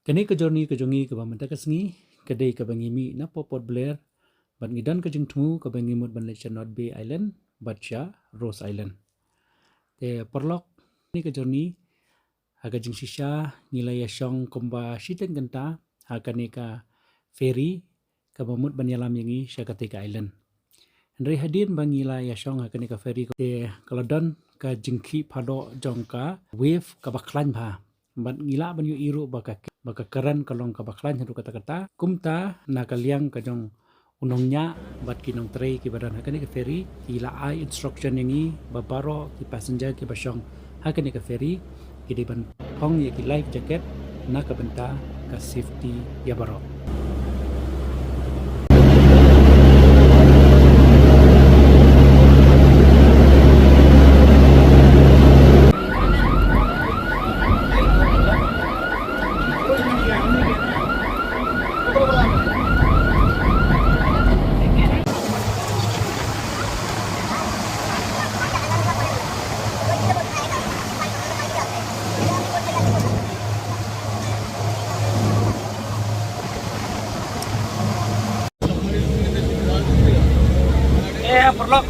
Kani ka journey ka jongi ka bamanta ka sngi kadai ka bangimi na popot blair bat ngidan ka jingtmu ka bangimut ban lecture North Bay Island batcha Rose Island. Te perlok ni ka journey haga jing shisha nilai yashong komba shiten genta hakani ka ferry ka bamut ban yalam yangi Shakatika Island. Andrei hadin bang nilai yashong hakani ka ferry te kaladon ka jingki pado jongka wave ka baklan ba bat ngila ban yu iru baka keren kalong ka baklan hendu kata-kata kumta na kaliang ka jong unongnya bat kinong trei ki badan hakani ka ferry ila ai instruction yangi babaro ki passenger ki basyong hakani ka ferry ki di ban hong ye ki life jacket na ka benta ka safety ya baro. Perlok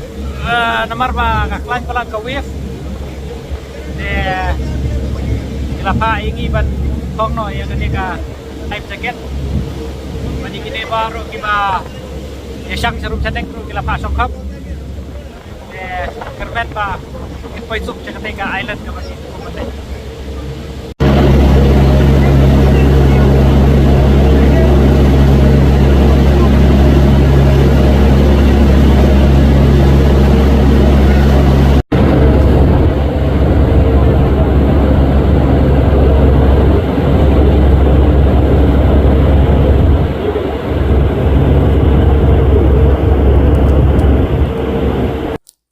namar ba kaklan pala ka wave kilapa ingi ban kong no ya kani ka life jacket mani kini baru kiba yashang sarum chatek ru kilapa sokap kermet ba ipoi suk Shakatika Island ka masih kumate.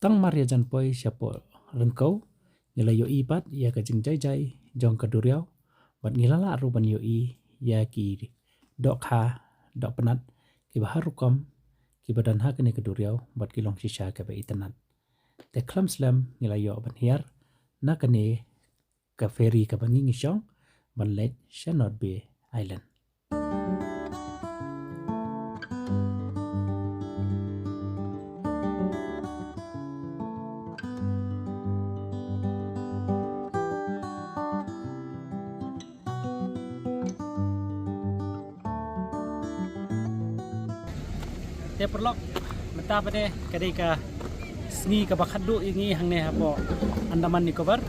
Tang Maria jan poi siapo rengkau ngila yo ipat ya ka jing jai jong ka duriau bat ngilala ruban yo i ya ki dok ha dok penat ki baharukom ki badan ha kene ka duriau bat kilong shisha ka ba itanat te klam slam ngila yo ban hiar na kene ka ferry ka bangi ngisong ban let North Bay Island. Te perlok menta pade kadai ka sngi ka bakhadu ingi hangne hapo Andaman Nicobar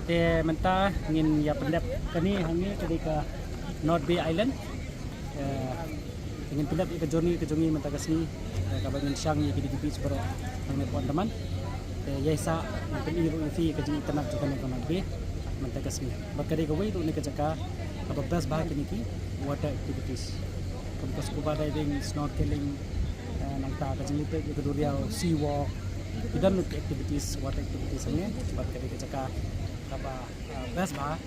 te menta ngin ya pendap kani hangi kadai ka North Bay Island ingin pendap ka journey ka jongi menta ka sngi ka bangin syang ya kidi beach pro hangne po Andaman te yaisa menten iru fi ka jingi tanat ka North Bay menta ka sngi bakadai ka wei ru ne ka jaka ka babas bah kini ki water activities ka scuba diving, snorkeling, nangta ka jengite ke duriau sea walk idan look activities water activities ane bat kali ke jaka kaba best ba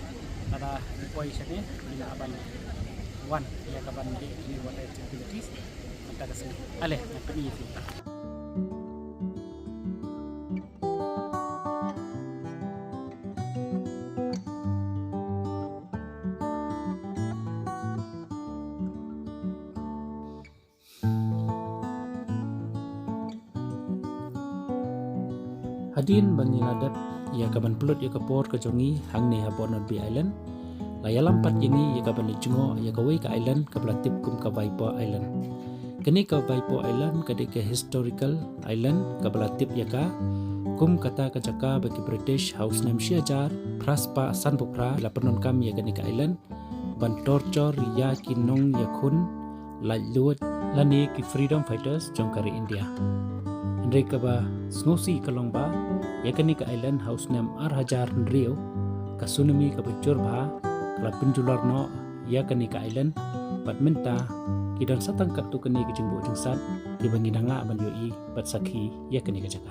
ada poi sane bila aban one ya kaban di water activities nangta ka sini ale nak ni itu. Hadin bangi ladat ya kaban pelut ya kapor ke jongi hangne habon North Bay Island laya lampat yengi ya kaban lijungo ya kawai ka island ka belatip kum ka Vaipo Island kini ka Vaipo Island kadai ka historical island ka belatip ya ka kum kata ka jaka bagi British House Nam Shiajar Praspa Sanpukra la penon kam ya kini ka island ban torture ya kinong ya kun lalut lani ki freedom fighters jongkari India. Andrei ka ba snosi kalong ba ya kani ka island house nam Hajar Rio ka tsunami ka bujur ba kala penjular no ya kani ka island bat menta kidan satang kat tu kani ka jingbo jingsat ki banginanga ban yo i bat sakhi ya kani ka jaka.